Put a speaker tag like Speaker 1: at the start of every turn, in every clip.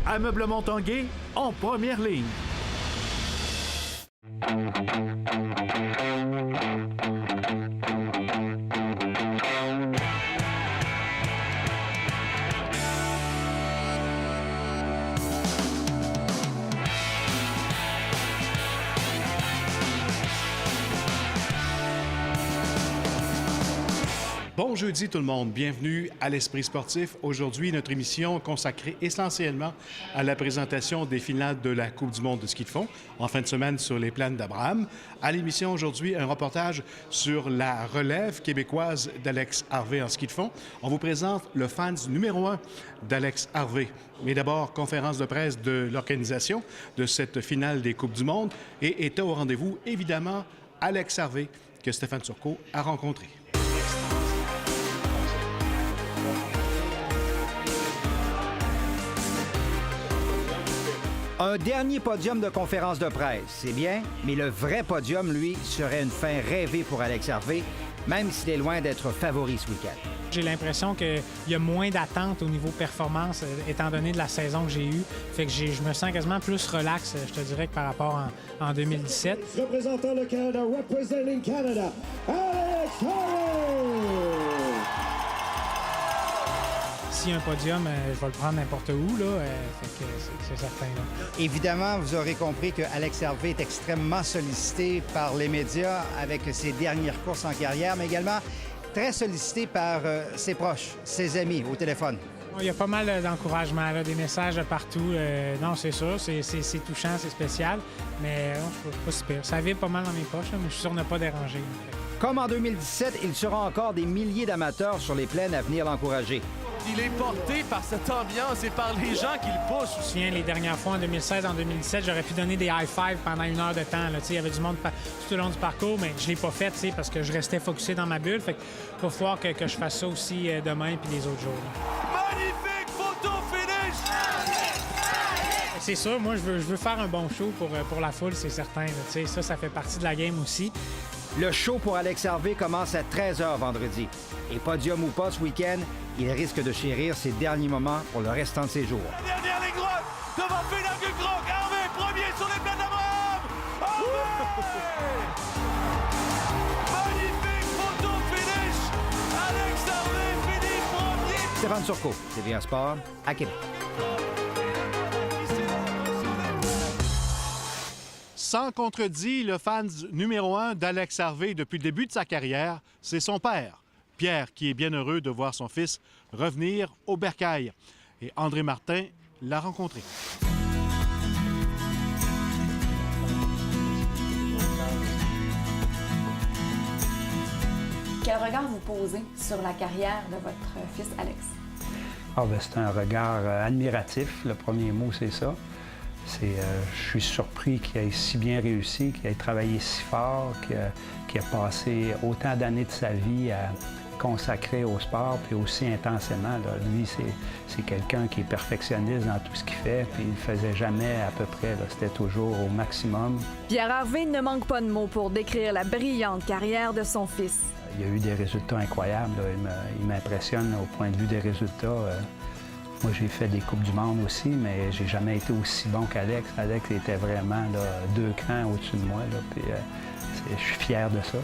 Speaker 1: Ameublement Tanguay en première ligne.
Speaker 2: Bon jeudi tout le monde, bienvenue à l'Esprit sportif. Aujourd'hui, notre émission consacrée essentiellement à la présentation des finales de la Coupe du monde de ski de fond en fin de semaine sur les plaines d'Abraham. À l'émission aujourd'hui, un reportage sur la relève québécoise d'Alex Harvey en ski de fond. On vous présente le fans numéro 1 d'Alex Harvey. Mais d'abord, conférence de presse de l'organisation de cette finale des Coupes du monde et était au rendez-vous, évidemment, Alex Harvey que Stéphane Turcot a rencontré.
Speaker 3: Un dernier podium de conférence de presse, c'est bien, mais le vrai podium, lui, serait une fin rêvée pour Alex Harvey, même s'il est loin d'être favori ce week-end.
Speaker 4: J'ai l'impression qu'il y a moins d'attente au niveau performance, étant donné de la saison que j'ai eue. Fait que je me sens quasiment plus relax, je te dirais, que par rapport en 2017.
Speaker 5: Représentant le Canada, representing Canada, Alex Harvey!
Speaker 4: S'il y a un podium, je vais le prendre n'importe où, là. Fait que c'est certain, là.
Speaker 3: Évidemment, vous aurez compris que Alex Harvey est extrêmement sollicité par les médias avec ses dernières courses en carrière, mais également très sollicité par ses proches, ses amis au téléphone.
Speaker 4: Il y a pas mal d'encouragement, là, des messages de partout. Non, c'est sûr, c'est touchant, c'est spécial, mais non, pas si pire. Ça vibre pas mal dans mes poches, là, mais je suis sûr de ne pas déranger.
Speaker 3: Comme en 2017, il sera encore des milliers d'amateurs sur les plaines à venir l'encourager.
Speaker 6: Il est porté par cette ambiance et par les gens qui le poussent.
Speaker 4: Je me souviens, les dernières fois, en 2016, en 2017, j'aurais pu donner des high-fives pendant 1 heure de temps. Il y avait du monde tout au long du parcours, mais je ne l'ai pas fait parce que je restais focusé dans ma bulle. Fait qu'il va falloir que je fasse ça aussi demain et les autres jours.
Speaker 6: Magnifique photo finish!
Speaker 4: C'est sûr, moi, je veux faire un bon show pour la foule, c'est certain. Ça fait partie de la game aussi.
Speaker 3: Le show pour Alex Harvey commence à 13h vendredi. Et podium ou pas ce week-end, il risque de chérir ses derniers moments pour le restant de ses jours.
Speaker 6: La dernière ligne droite devant Pénague Croc. Harvey, premier sur les plaines d'Abraham. Harvey! Magnifique photo finish. Alex Harvey finit premier.
Speaker 3: Stéphane Turcot, TVA Sport, à Québec.
Speaker 2: Sans contredit, le fan numéro 1 d'Alex Harvey depuis le début de sa carrière, c'est son père, Pierre, qui est bien heureux de voir son fils revenir au bercail. Et André Martin l'a rencontré.
Speaker 7: Quel regard vous posez sur la carrière de votre fils Alex?
Speaker 8: C'est un regard admiratif. Le premier mot, c'est ça. Je suis surpris qu'il ait si bien réussi, qu'il ait travaillé si fort, qu'il a passé autant d'années de sa vie à consacrer au sport, puis aussi intensément. Là. Lui, c'est quelqu'un qui est perfectionniste dans tout ce qu'il fait, puis il ne faisait jamais à peu près. C'était toujours au maximum.
Speaker 7: Pierre Harvey ne manque pas de mots pour décrire la brillante carrière de son fils.
Speaker 8: Il a eu des résultats incroyables. Là. Il m'impressionne au point de vue des résultats. Moi, j'ai fait des Coupes du monde aussi, mais j'ai jamais été aussi bon qu'Alex. Alex était vraiment là, 2 crans au-dessus de moi. Là, puis, je suis fier de ça,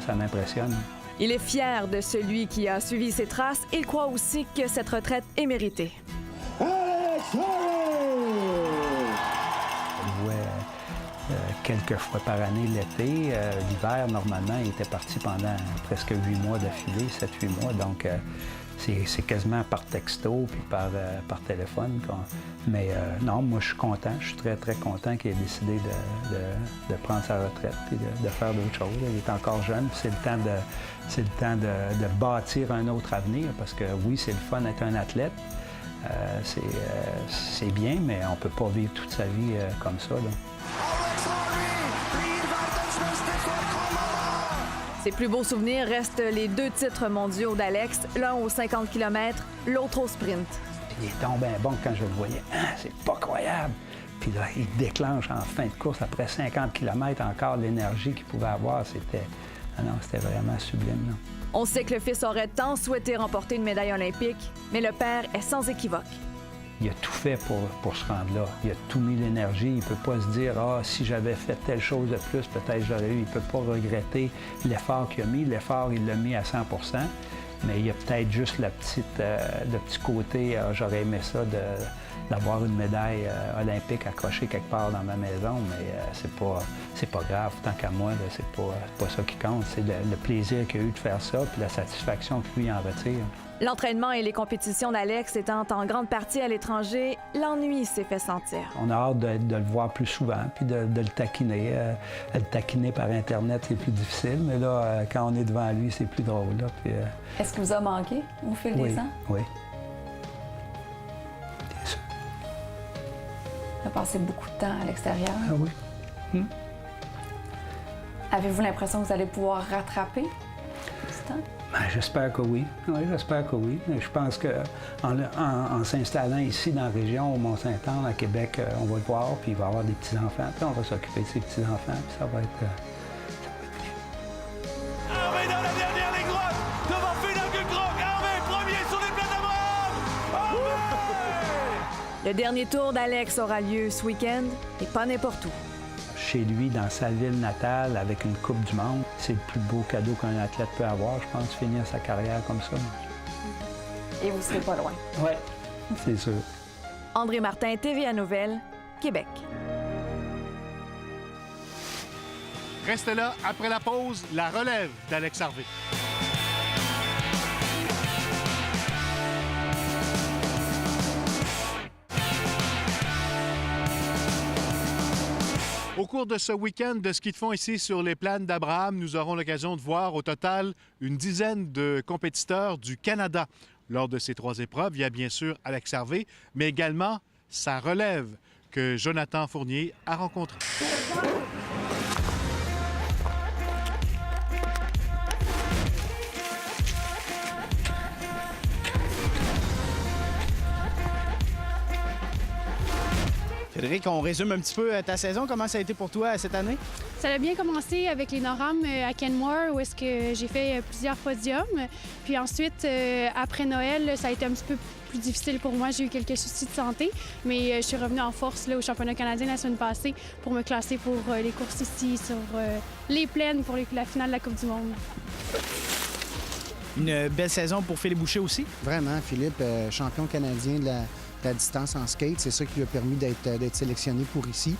Speaker 8: ça m'impressionne.
Speaker 7: Il est fier de celui qui a suivi ses traces. Il croit aussi que cette retraite est méritée.
Speaker 5: Alex Harvey!
Speaker 8: On jouait quelques fois par année l'été. L'hiver, normalement, il était parti pendant presque 8 mois d'affilée, 7-8 mois. Donc, c'est quasiment par texto puis par téléphone. Mais non, moi, je suis content. Je suis très, très content qu'il ait décidé de prendre sa retraite puis de faire d'autres choses. Il est encore jeune. C'est le temps de bâtir un autre avenir parce que, oui, c'est le fun d'être un athlète. C'est bien, mais on ne peut pas vivre toute sa vie comme ça. Là.
Speaker 7: Ses plus beaux souvenirs restent les 2 titres mondiaux d'Alex, l'un aux 50 km, l'autre au sprint.
Speaker 8: Il est tombé bon quand je le voyais. C'est pas croyable! Puis là, il déclenche en fin de course, après 50 km, encore l'énergie qu'il pouvait avoir. C'était vraiment sublime. Là.
Speaker 7: On sait que le fils aurait tant souhaité remporter une médaille olympique, mais le père est sans équivoque.
Speaker 8: il a tout fait pour se rendre là. Il a tout mis l'énergie. Il ne peut pas se dire « Ah, si j'avais fait telle chose de plus, peut-être j'aurais eu. » Il ne peut pas regretter l'effort qu'il a mis. L'effort, il l'a mis à 100 %. Mais il y a peut-être juste le petit côté j'aurais aimé ça d'avoir une médaille olympique accrochée quelque part dans ma maison, mais c'est pas grave. Tant qu'à moi, c'est pas ça qui compte. C'est le plaisir qu'il a eu de faire ça puis la satisfaction que lui en retire.
Speaker 7: L'entraînement et les compétitions d'Alex étant en grande partie à l'étranger, l'ennui s'est fait sentir.
Speaker 8: On a hâte de le voir plus souvent puis de le taquiner. Le taquiner par Internet, c'est plus difficile, mais là, quand on est devant lui, c'est plus drôle. Là, puis,
Speaker 9: Est-ce qu'il vous a manqué au fil des ans?
Speaker 8: Oui. Bien sûr.
Speaker 9: Il a passé beaucoup de temps à l'extérieur.
Speaker 8: Ah oui.
Speaker 9: Avez-vous l'impression que vous allez pouvoir rattraper ce temps?
Speaker 8: Ben, j'espère que oui. Oui, j'espère que oui. Je pense qu'en s'installant ici dans la région, au Mont-Saint-Anne, à Québec, on va le voir, puis il va y avoir des petits-enfants, puis on va s'occuper de ses petits-enfants, puis ça va être bien.
Speaker 6: Harvey dans la dernière ligne droite, devant Phil Guggenkrog. Harvey, premier sur les plaines d'Abraham. Harvey!
Speaker 7: Le dernier tour d'Alex aura lieu ce week-end, et pas n'importe où.
Speaker 8: Chez lui, dans sa ville natale, avec une Coupe du Monde, c'est le plus beau cadeau qu'un athlète peut avoir, je pense, finir sa carrière comme ça.
Speaker 9: Et vous serez pas loin.
Speaker 8: Oui, c'est sûr.
Speaker 7: André Martin, TVA Nouvelles, Québec.
Speaker 2: Restez là, après la pause, la relève d'Alex Harvey. Au cours de ce week-end de ski de fond ici sur les plaines d'Abraham, nous aurons l'occasion de voir au total une dizaine de compétiteurs du Canada. Lors de ces 3 épreuves, il y a bien sûr Alex Harvey, mais également sa relève que Jonathan Fournier a rencontrée.
Speaker 10: Frédéric, on résume un petit peu ta saison. Comment ça a été pour toi cette année?
Speaker 11: Ça a bien commencé avec les Norams à Kenmore, où est-ce que j'ai fait plusieurs podiums. Puis ensuite, après Noël, ça a été un petit peu plus difficile pour moi. J'ai eu quelques soucis de santé, mais je suis revenue en force là, au championnat canadien la semaine passée pour me classer pour les courses ici sur les plaines pour la finale de la Coupe du Monde.
Speaker 10: Une belle saison pour Philippe Boucher aussi?
Speaker 3: Vraiment, Philippe, champion canadien de la distance en skate. C'est ça qui lui a permis d'être sélectionné pour ici.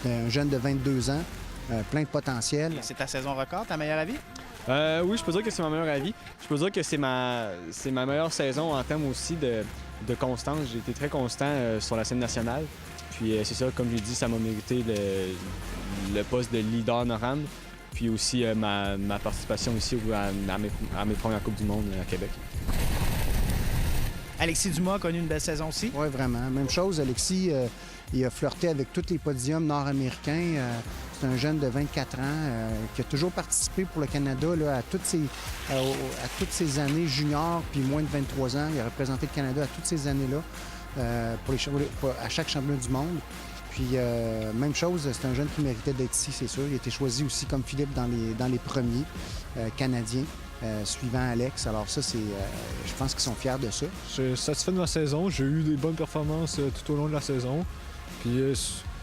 Speaker 3: Un jeune de 22 ans, plein de potentiel.
Speaker 10: C'est ta saison record, ta meilleure avis?
Speaker 12: Oui, je peux dire que c'est ma meilleure avis. Je peux dire que c'est ma meilleure saison en termes aussi de constance. J'ai été très constant sur la scène nationale. Puis c'est ça, comme j'ai dit, ça m'a mérité le poste de leader Noram. Puis aussi ma participation ici à mes premières Coupes du Monde à Québec.
Speaker 10: Alexis Dumas a connu une belle saison aussi.
Speaker 3: Oui, vraiment. Même chose, Alexis, il a flirté avec tous les podiums nord-américains. C'est un jeune de 24 ans qui a toujours participé pour le Canada là, à toutes ces années juniors, puis moins de 23 ans. Il a représenté le Canada à toutes ces années-là à chaque championnat du monde. Puis, même chose, c'est un jeune qui méritait d'être ici, c'est sûr. Il a été choisi aussi comme Philippe dans les premiers Canadiens. Suivant Alex. Alors ça, je pense qu'ils sont fiers de ça.
Speaker 13: Je suis satisfait de ma saison. J'ai eu des bonnes performances tout au long de la saison. Puis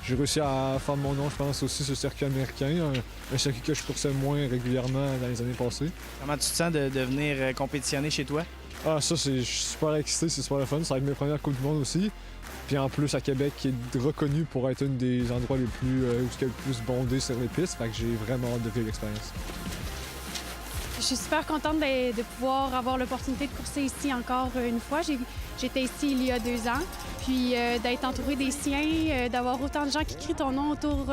Speaker 13: j'ai réussi à faire mon nom, je pense, aussi sur le circuit américain, un circuit que je coursais moins régulièrement dans les années passées.
Speaker 10: Comment tu te sens de venir compétitionner chez toi?
Speaker 13: Ah, ça, je suis super excité, c'est super le fun. Ça va être mes premières Coupes du Monde aussi. Puis en plus, à Québec, qui est reconnu pour être un des endroits les plus, où il y a le plus bondé sur les pistes. Fait que j'ai vraiment hâte de vivre l'expérience.
Speaker 11: Je suis super contente de pouvoir avoir l'opportunité de courser ici encore une fois. J'étais ici il y a 2 ans. Puis d'être entourée des siens, d'avoir autant de gens qui crient ton nom autour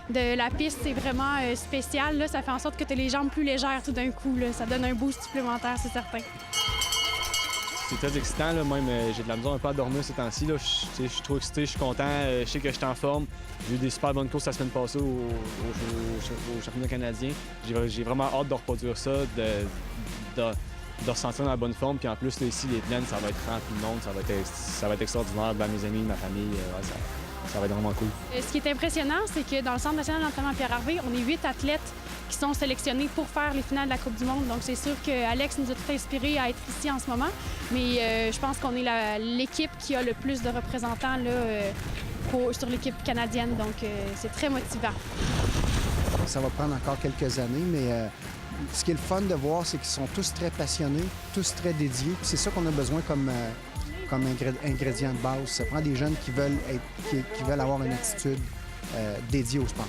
Speaker 11: de la piste, c'est vraiment spécial. Là, ça fait en sorte que tu as les jambes plus légères tout d'un coup. Là. Ça donne un boost supplémentaire, c'est certain.
Speaker 12: C'est très excitant, là. Même j'ai de la misère un peu à dormir ces temps-ci. Là. Je suis trop excité, je suis content, je sais que je suis en forme. J'ai eu des super bonnes courses la semaine passée au championnat canadien. J'ai vraiment hâte de reproduire ça, de ressentir dans la bonne forme. Puis en plus, là, ici, les plaines, ça va être rempli de monde, ça va être extraordinaire devant mes amis, ma famille. Ça va être vraiment cool.
Speaker 11: Ce qui est impressionnant, c'est que dans le Centre national d'entraînement Pierre-Harvey, on est 8 athlètes qui qui sont sélectionnés pour faire les finales de la Coupe du monde. Donc, c'est sûr qu'Alex nous a tout inspiré à être ici en ce moment. Mais je pense qu'on est l'équipe qui a le plus de représentants là, sur l'équipe canadienne. Donc, c'est très motivant.
Speaker 3: Ça va prendre encore quelques années, mais ce qui est le fun de voir, c'est qu'ils sont tous très passionnés, tous très dédiés. C'est ça qu'on a besoin comme ingrédient de base. Ça prend des jeunes qui veulent avoir une attitude dédiée au sport.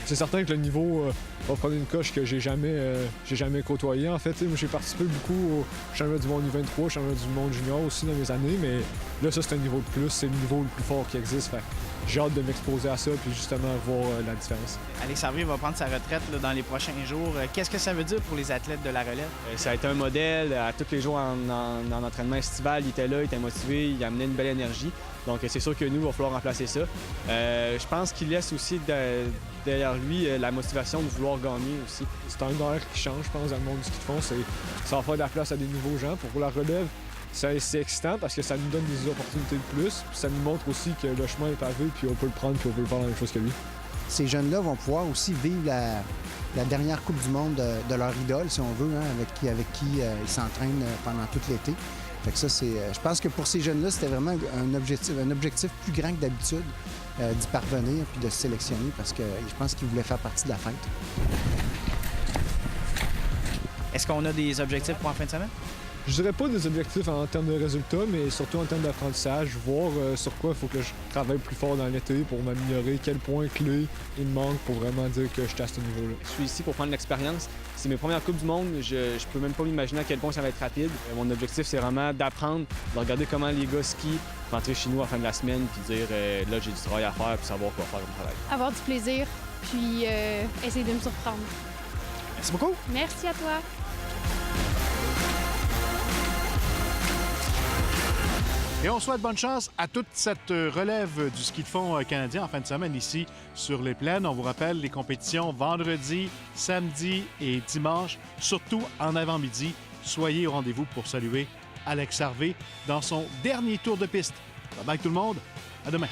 Speaker 13: C'est certain que le niveau va prendre une coche que j'ai jamais côtoyé. En fait, moi, j'ai participé beaucoup au championnat du monde U23, au championnat du monde junior aussi dans mes années, mais là, ça, c'est un niveau de plus. C'est le niveau le plus fort qui existe. Fait j'ai hâte de m'exposer à ça puis justement voir la différence.
Speaker 10: Alex Harvey va prendre sa retraite là, dans les prochains jours. Qu'est-ce que ça veut dire pour les athlètes de la relève?
Speaker 12: Ça a été un modèle. À tous les jours en entraînement estival, il était là, il était motivé, il amenait une belle énergie. Donc, c'est sûr que nous, il va falloir remplacer ça. Je pense qu'il laisse aussi derrière lui la motivation de vouloir gagner aussi.
Speaker 13: C'est un air qui change, je pense, dans le monde du ski de fond. Ça va faire de la place à des nouveaux gens. Pour la relève, c'est excitant parce que ça nous donne des opportunités de plus. Puis ça nous montre aussi que le chemin est pavé, puis on peut le prendre, puis on peut faire la même chose que lui.
Speaker 3: Ces jeunes-là vont pouvoir aussi vivre la dernière Coupe du monde de leur idole, si on veut, hein, avec qui ils s'entraînent pendant tout l'été. Fait que ça, je pense que pour ces jeunes-là, c'était vraiment un objectif plus grand que d'habitude d'y parvenir puis de se sélectionner parce que je pense qu'ils voulaient faire partie de la fête.
Speaker 10: Est-ce qu'on a des objectifs pour en fin de semaine?
Speaker 13: Je dirais pas des objectifs en termes de résultats, mais surtout en termes d'apprentissage, voir sur quoi il faut que je travaille plus fort dans l'été pour m'améliorer, quel point clé il me manque pour vraiment dire que je suis à ce niveau-là.
Speaker 12: Je suis ici pour prendre l'expérience. C'est mes premières Coupes du monde, je peux même pas m'imaginer à quel point ça va être rapide. Mon objectif, c'est vraiment d'apprendre, de regarder comment les gars skient, rentrer chez nous à la fin de la semaine, puis dire là, j'ai du travail à faire, puis savoir quoi faire comme travail.
Speaker 11: Avoir du plaisir, puis essayer de me surprendre.
Speaker 10: Merci beaucoup.
Speaker 11: Merci à toi.
Speaker 2: Et on souhaite bonne chance à toute cette relève du ski de fond canadien en fin de semaine ici sur les plaines. On vous rappelle les compétitions vendredi, samedi et dimanche, surtout en avant-midi. Soyez au rendez-vous pour saluer Alex Harvey dans son dernier tour de piste. Bye bye tout le monde, à demain.